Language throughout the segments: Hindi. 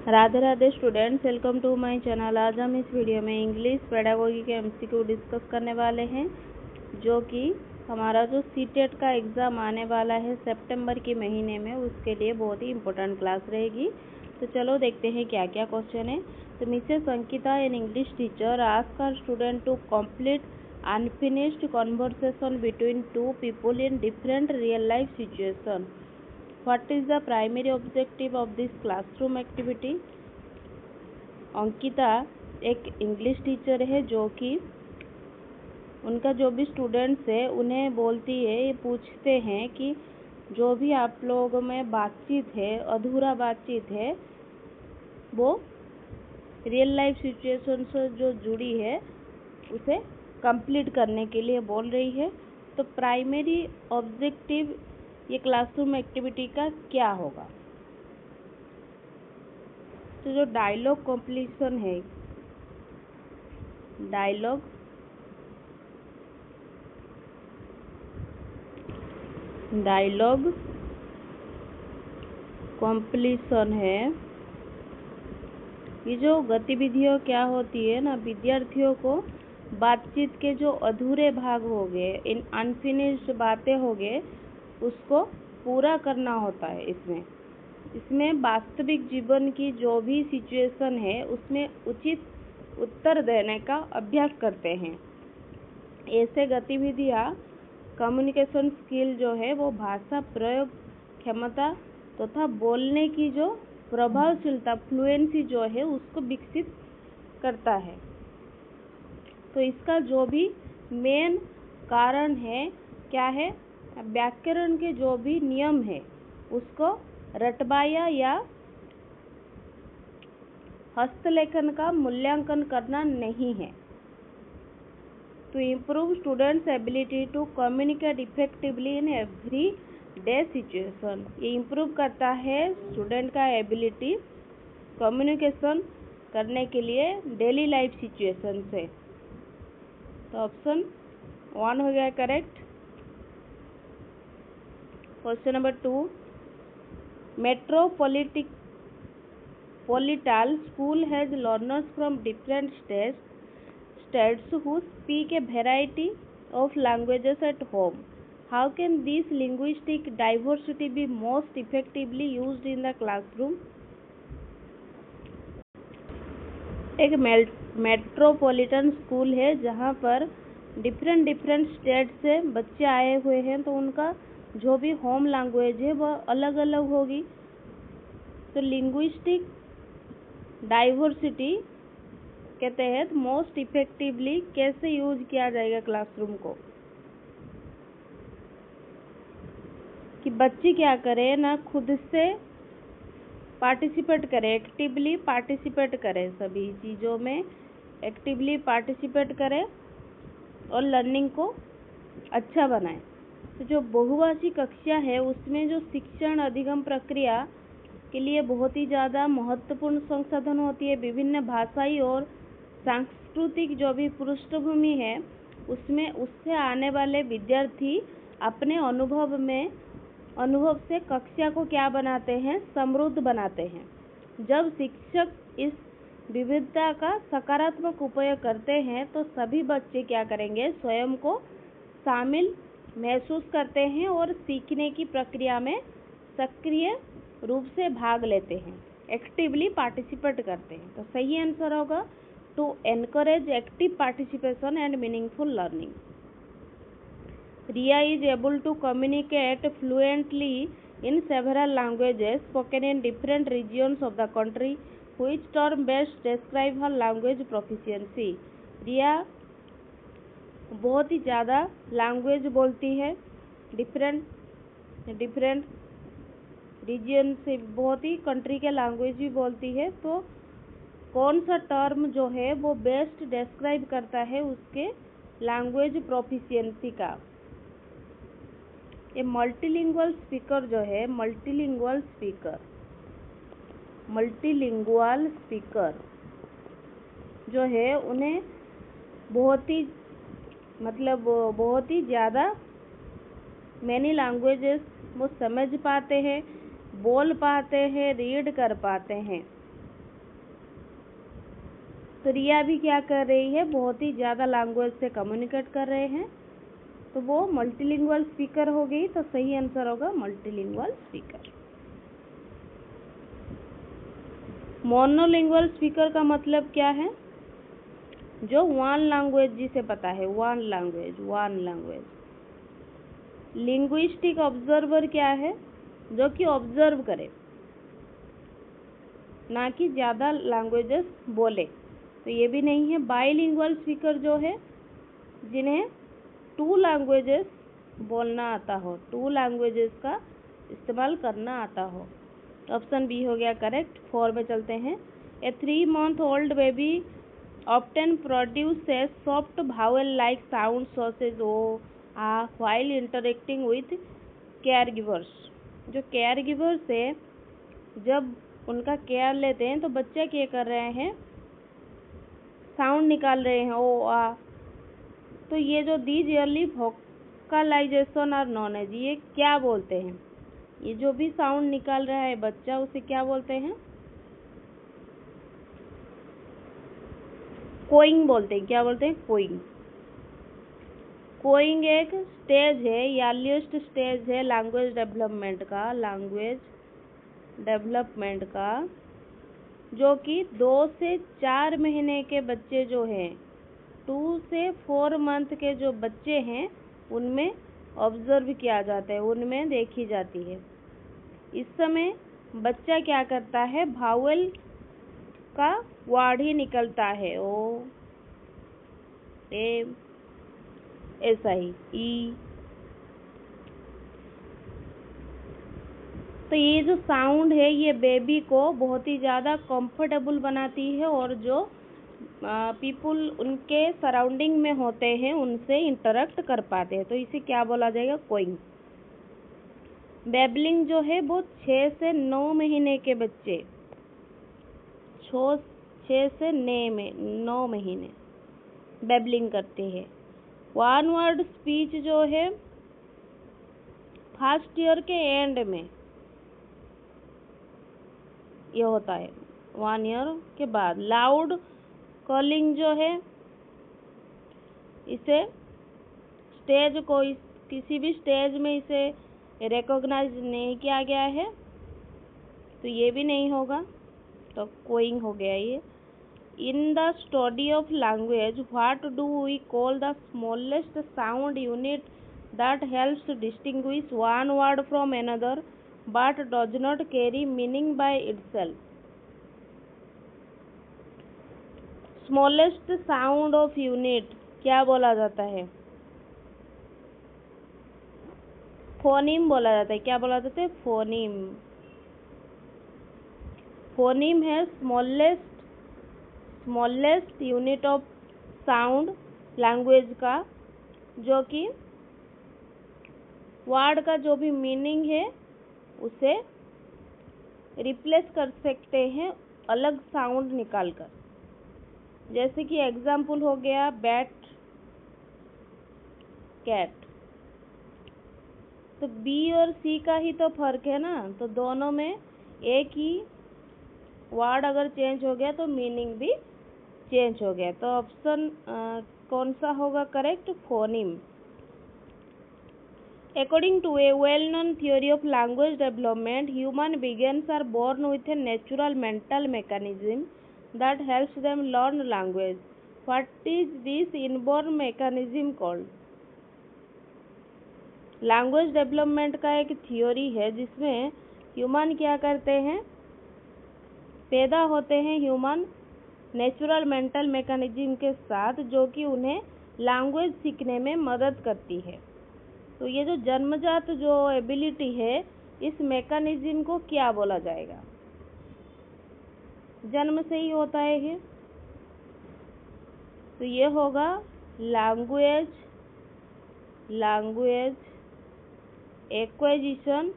Radhe Radhe students, welcome to my channel. आज हम इस वीडियो में इंग्लिश पेडागोगी के एमसीक्यू डिस्कस करने वाले हैं, जो कि हमारा जो सीटेट का एग्ज़ाम आने वाला है सितंबर के महीने में, उसके लिए बहुत ही इंपॉर्टेंट क्लास रहेगी। तो चलो देखते हैं क्या क्या क्वेश्चन है। तो Mrs Ankita, an English teacher, ask her student to complete unfinished conversation between two people in different real life situation. What is the primary objective of this classroom activity? Ankita एक इंग्लिश टीचर है, जो कि उनका जो भी स्टूडेंट्स है उन्हें बोलती है, ये पूछते हैं कि जो भी आप लोगों में बातचीत है, अधूरा बातचीत है, वो रियल लाइफ सिचुएशन से जो जुड़ी है उसे कंप्लीट करने के लिए बोल रही है। तो प्राइमरी ऑब्जेक्टिव ये क्लासरूम एक्टिविटी का क्या होगा? तो जो डायलॉग कॉम्प्लीशन है, डायलॉग कॉम्प्लीशन है, ये जो गतिविधियाँ क्या होती है ना, विद्यार्थियों को बातचीत के जो अधूरे भाग हो गए, इन अनफिनिश्ड बातें हो गए, उसको पूरा करना होता है। इसमें वास्तविक जीवन की जो भी सिचुएशन है उसमें उचित उत्तर देने का अभ्यास करते हैं। ऐसे गतिविधियाँ कम्युनिकेशन स्किल जो है वो भाषा प्रयोग क्षमता तथा बोलने की जो प्रभावशीलता, फ्लुएंसी जो है, उसको विकसित करता है। तो इसका जो भी मेन कारण है क्या है, व्याकरण के जो भी नियम है उसको रटवाया या हस्तलेखन का मूल्यांकन करना नहीं है। To improve students ability to communicate effectively in every day situation, ये इम्प्रूव करता है स्टूडेंट का एबिलिटी कम्युनिकेशन करने के लिए डेली लाइफ सिचुएशन से। तो ऑप्शन 1 हो गया correct. Question number 2, metropolitan school has learners from different states who speak a variety of languages at home. How can this linguistic diversity be most effectively used in the classroom? एक मेट्रोपॉलिटन स्कूल है जहाँ पर डिफरेंट स्टेट से बच्चे आए हुए हैं, तो उनका जो भी होम लैंग्वेज है वह अलग अलग होगी। तो लिंग्विस्टिक डाइवर्सिटी के तहत मोस्ट इफेक्टिवली कैसे यूज किया जाएगा क्लासरूम को, कि बच्चे क्या करें ना, खुद से पार्टिसिपेट करें, एक्टिवली पार्टिसिपेट करें, सभी चीज़ों में एक्टिवली पार्टिसिपेट करें और लर्निंग को अच्छा बनाएं। तो जो बहुभाषी कक्षा है उसमें जो शिक्षण अधिगम प्रक्रिया के लिए बहुत ही ज़्यादा महत्वपूर्ण संसाधन होती है। विभिन्न भाषाई और सांस्कृतिक जो भी पृष्ठभूमि है उसमें उससे आने वाले विद्यार्थी अपने अनुभव से कक्षा को क्या बनाते हैं, समृद्ध बनाते हैं। जब शिक्षक इस विविधता का सकारात्मक उपयोग करते हैं तो सभी बच्चे क्या करेंगे, स्वयं को शामिल महसूस करते हैं और सीखने की प्रक्रिया में सक्रिय रूप से भाग लेते हैं, एक्टिवली पार्टिसिपेट करते हैं। तो सही आंसर होगा to encourage active participation and meaningful learning. Riya is able to communicate fluently in several languages spoken in different regions of the country. Which term best describe her language proficiency? रिया बहुत ही ज़्यादा लैंग्वेज बोलती है, डिफरेंट रीजन से, बहुत ही कंट्री के लैंग्वेज भी बोलती है। तो कौन सा टर्म जो है वो बेस्ट डिस्क्राइब करता है उसके लैंग्वेज प्रोफिशिएंसी का? ये मल्टीलिंगुअल स्पीकर जो है, मल्टीलिंगुअल स्पीकर जो है उन्हें बहुत ही ज़्यादा मैनी लैंग्वेजेस वो समझ पाते हैं, बोल पाते हैं, रीड कर पाते हैं। तो रिया भी क्या कर रही है, बहुत ही ज़्यादा लैंग्वेज से कम्युनिकेट कर रहे हैं, तो वो मल्टीलिंगुअल स्पीकर हो गई। तो सही आंसर होगा मल्टीलिंगुअल स्पीकर। मोनोलिंगुअल स्पीकर का मतलब क्या है, जो वन लैंग्वेज, जिसे पता है वन लैंग्वेज। लिंग्विस्टिक ऑब्जर्वर क्या है, जो कि ऑब्जर्व करे, ना कि ज़्यादा लैंग्वेजेस बोले। तो ये भी नहीं है। बाइलिंगुअल स्पीकर जो है, जिन्हें 2 लैंग्वेजेस बोलना आता हो, 2 लैंग्वेजेस का इस्तेमाल करना आता हो। ऑप्शन बी हो गया करेक्ट। 4 में चलते हैं। ए 3-month-old baby often produces soft vowel-like sounds such as o, a while interacting with caregivers। जो caregivers है, जब उनका केयर लेते हैं तो बच्चे क्या कर रहे हैं, साउंड निकाल रहे हैं, ओ आ। तो ये जो these early vocalisation are known as, ये क्या बोलते हैं, ये जो भी साउंड निकाल रहा है बच्चा, उसे क्या बोलते हैं, कोइंग बोलते हैं। क्या बोलते हैं, कोइंग। कोइंग एक स्टेज है, अर्लीस्ट स्टेज है लैंग्वेज डेवलपमेंट का, जो कि 2 से 4 महीने के बच्चे जो हैं, 2 से 4 मंथ के जो बच्चे हैं, उनमें ऑब्जर्व किया जाता है, उनमें देखी जाती है। इस समय बच्चा क्या करता है, भावेल का वर्ड ही निकलता है, ओ ए, ऐसा ही ई। तो ये जो साउंड है, ये बेबी को बहुत ही ज़्यादा कंफर्टेबल बनाती है, और जो पीपुल उनके सराउंडिंग में होते हैं उनसे इंटरेक्ट कर पाते हैं। तो इसे क्या बोला जाएगा, कोइंग। बेबलिंग जो है वो 6 से 9 महीने के बच्चे, 6 से 9 महीने बेबलिंग करते हैं। वन वर्ड स्पीच जो है फर्स्ट ईयर के एंड में ये होता है, 1 ईयर के बाद। लाउड कॉलिंग जो है, इसे स्टेज को, किसी भी स्टेज में इसे रिकॉग्नाइज नहीं किया गया है, तो ये भी नहीं होगा, तो कोइंग हो गया ये। In the study of language, what do we call the smallest sound unit that helps distinguish one word from another but does not carry meaning by itself. Smallest sound of unit क्या बोला जाता है, फोनीम बोला जाता है। क्या बोला जाता है, फोनीम। फोनीम है smallest unit of sound language का, जो कि वर्ड का जो भी मीनिंग है उसे रिप्लेस कर सकते हैं अलग साउंड निकालकर। जैसे कि एग्जाम्पल हो गया बैट, कैट। तो बी और सी का ही तो फर्क है ना, तो दोनों में एक ही वर्ड अगर चेंज हो गया तो मीनिंग भी चेंज हो गया। तो ऑप्शन कौन सा होगा correct, phoneme. According to a well-known theory of language development, human beings are born with a natural mental mechanism that helps them learn language. What is this inborn mechanism called? Language development का एक थियोरी है जिसमें ह्यूमन क्या करते हैं, पैदा होते हैं ह्यूमन नेचुरल मेंटल मैकेनिज्म के साथ, जो कि उन्हें लैंग्वेज सीखने में मदद करती है। तो ये जो जन्मजात जो एबिलिटी है, इस मैकेनिज्म को क्या बोला जाएगा, जन्म से ही होता है ये, तो ये होगा लैंग्वेज एक्विजिशन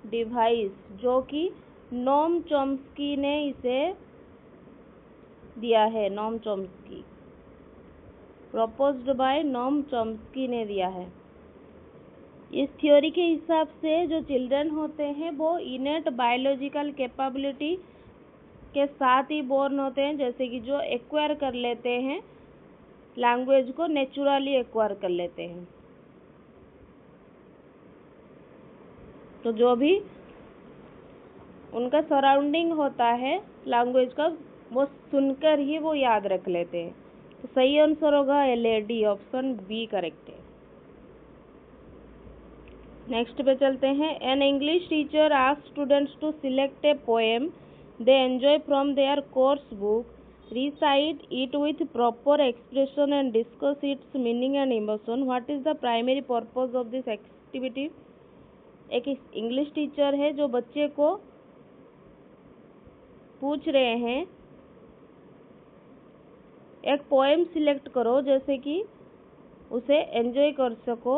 डिवाइस, जो कि नोम चॉम्स्की ने इसे दिया है। Noam Chomsky, proposed by Noam Chomsky ने दिया है। इस थ्योरी के हिसाब से जो चिल्ड्रन होते हैं वो इनेट बायोलॉजिकल कैपेबिलिटी के साथ ही बोर्न होते हैं, जैसे कि जो एक्वायर कर लेते हैं लैंग्वेज को, नेचुरली एक्वायर कर लेते हैं। तो जो भी उनका सराउंडिंग होता है लैंग्वेज का, वो सुनकर ही वो याद रख लेते हैं। तो सही आंसर होगा LAD, ऑप्शन बी करेक्ट है। नेक्स्ट पे चलते हैं। An English teacher asked students to select a poem they enjoy from their course book, recite it with proper expression and discuss its meaning and emotion. What is the primary purpose of this activity? एक इंग्लिश टीचर है जो बच्चे को पूछ रहे हैं एक पोएम सिलेक्ट करो जैसे कि उसे एंजॉय कर सको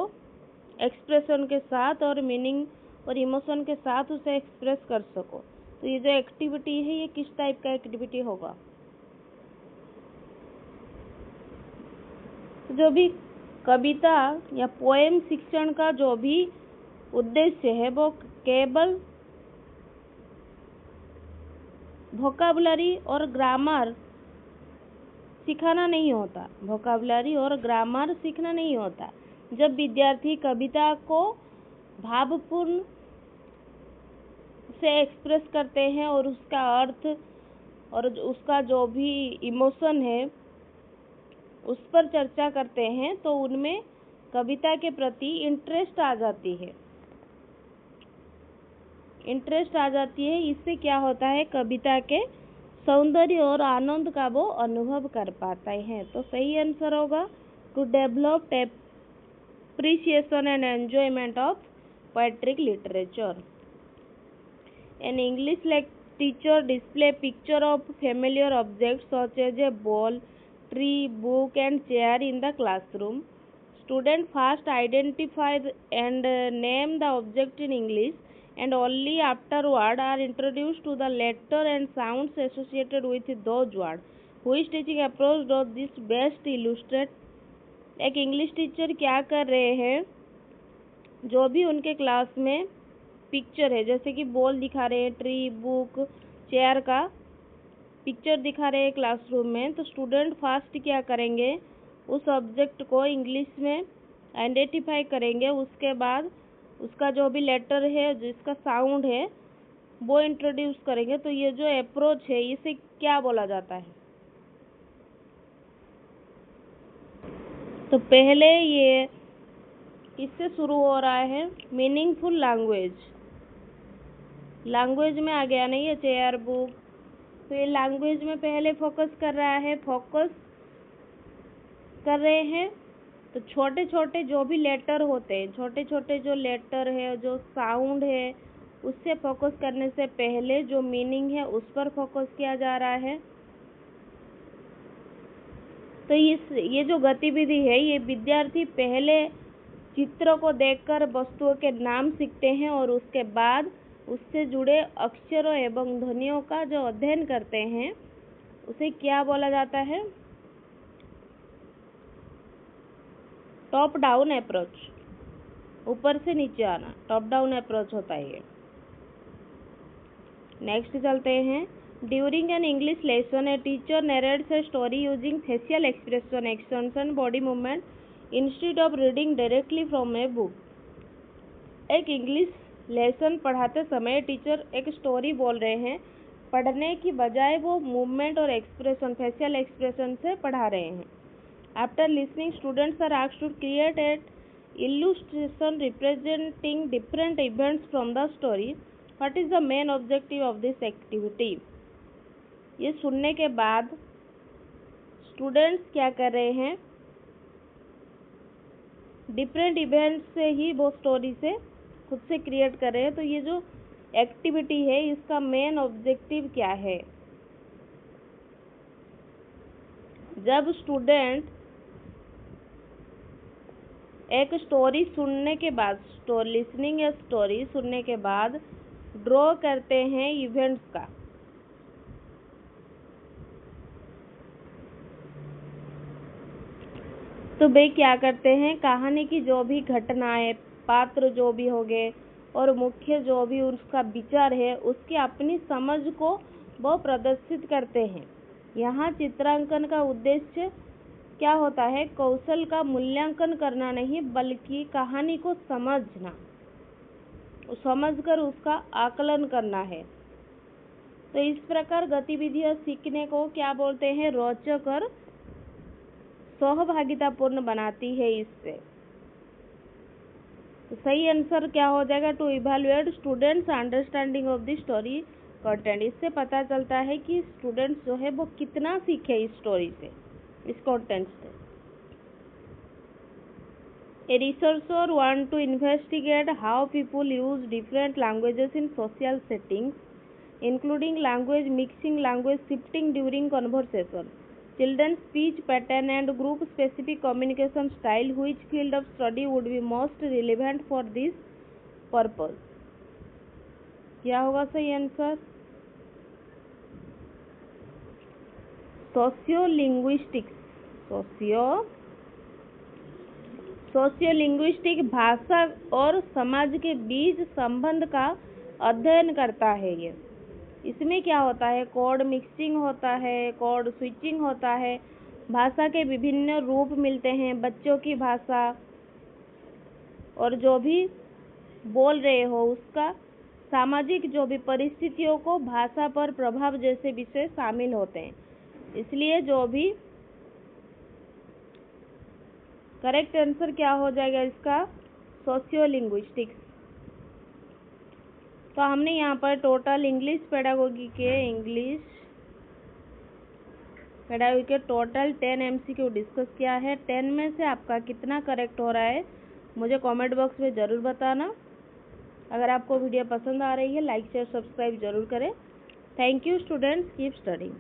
एक्सप्रेशन के साथ और मीनिंग और इमोशन के साथ उसे एक्सप्रेस कर सको। तो ये जो एक्टिविटी है ये किस टाइप का एक्टिविटी होगा? जो भी कविता या पोएम शिक्षण का जो भी उद्देश्य है वो केवल वोकैबुलरी और ग्रामर सिखाना नहीं होता, वोकैबुलरी और ग्रामर सीखना नहीं होता। जब विद्यार्थी कविता को भावपूर्ण से एक्सप्रेस करते हैं और उसका अर्थ और उसका जो भी इमोशन है उस पर चर्चा करते हैं तो उनमें कविता के प्रति इंटरेस्ट आ जाती है। इससे क्या होता है, कविता के सौंदर्य और आनंद का वो अनुभव कर पाते हैं। तो सही आंसर होगा to develop appreciation and enjoyment of poetic literature. An English teacher display picture of familiar objects such as a ball, tree, book and chair in the classroom. Student first identify and name the object in English and only afterward are introduced to the letter and sounds associated with those words. Which teaching approach does this best illustrate? एक इंग्लिश टीचर क्या कर रहे हैं, जो भी उनके क्लास में पिक्चर है जैसे कि बॉल दिखा रहे हैं, ट्री, बुक, चेयर का पिक्चर दिखा रहे हैं क्लासरूम में, तो स्टूडेंट फर्स्ट क्या करेंगे, उस ऑब्जेक्ट को इंग्लिश में आइडेंटिफाई करेंगे, उसके बाद उसका जो भी लेटर है जिसका साउंड है वो इंट्रोड्यूस करेंगे। तो ये जो अप्रोच है इसे क्या बोला जाता है? तो पहले ये किससे शुरू हो रहा है? मीनिंगफुल लैंग्वेज में आ गया नहीं है चेयर, बुक, तो ये लैंग्वेज में पहले फोकस कर रहे हैं। तो छोटे छोटे जो भी लेटर होते हैं, छोटे छोटे जो लेटर है, जो साउंड है, उससे फोकस करने से पहले जो मीनिंग है उस पर फोकस किया जा रहा है। तो ये जो गतिविधि है ये विद्यार्थी पहले चित्रों को देखकर वस्तुओं के नाम सीखते हैं और उसके बाद उससे जुड़े अक्षरों एवं ध्वनियों का जो अध्ययन करते हैं उसे क्या बोला जाता है? टॉप डाउन अप्रोच, ऊपर से नीचे आना, टॉप डाउन अप्रोच होता है ये। नेक्स्ट चलते हैं। During an English lesson a teacher narrates a story using facial expression, actions and body movement instead of reading directly from a book. एक इंग्लिश लेसन पढ़ाते समय टीचर एक स्टोरी बोल रहे हैं, पढ़ने की बजाय वो मूवमेंट और एक्सप्रेशन, फेशियल एक्सप्रेशन से पढ़ा रहे हैं। After listening students are asked to create an illustration representing different events from the story. What is the main objective of this activity? ये सुनने के बाद स्टूडेंट्स क्या कर रहे हैं, डिफरेंट इवेंट्स से ही वो स्टोरी से खुद से क्रिएट कर रहे हैं। तो ये जो एक्टिविटी है इसका मेन ऑब्जेक्टिव क्या है? जब स्टूडेंट एक स्टोरी सुनने के बाद, लिसनिंग या स्टोरी सुनने के बाद ड्रॉ करते हैं इवेंट्स का, तो भाई क्या करते हैं, कहानी की जो भी घटनाएं, पात्र जो भी हो गए और मुख्य जो भी उसका विचार है उसकी अपनी समझ को वो प्रदर्शित करते हैं। यहाँ चित्रांकन का उद्देश्य क्या होता है? कौशल का मूल्यांकन करना नहीं, बल्कि कहानी को समझकर उसका आकलन करना है। तो इस प्रकार गतिविधियां सीखने को क्या बोलते हैं? रोचक और सहभागितापूर्ण बनाती है इससे। तो सही आंसर क्या हो जाएगा? To evaluate students understanding of the story content. इससे पता चलता है कि स्टूडेंट्स जो है वो कितना सीखे इस स्टोरी से, इस कंटेंट से। A researcher want to investigate how people use different languages in social settings, including language mixing, language shifting during conversation, children's speech pattern and group specific communication style. Which field of study would be most relevant for this purpose? क्या होगा सही आंसर? सोशियोलिंग्विस्टिक भाषा और समाज के बीच संबंध का अध्ययन करता है। ये इसमें क्या होता है? कोड मिक्सिंग होता है, कोड स्विचिंग होता है, भाषा के विभिन्न रूप मिलते हैं, बच्चों की भाषा और जो भी बोल रहे हो उसका सामाजिक जो भी परिस्थितियों को भाषा पर प्रभाव जैसे विषय शामिल होते हैं। इसलिए जो भी करेक्ट आंसर क्या हो जाएगा इसका? सोशियोलिंग्विस्टिक्स। तो हमने यहाँ पर टोटल इंग्लिश पेडागोगी के टोटल 10 MCQ डिस्कस किया है। 10 में से आपका कितना करेक्ट हो रहा है मुझे कमेंट बॉक्स में ज़रूर बताना। अगर आपको वीडियो पसंद आ रही है लाइक शेयर सब्सक्राइब जरूर करें। Thank you students, keep studying.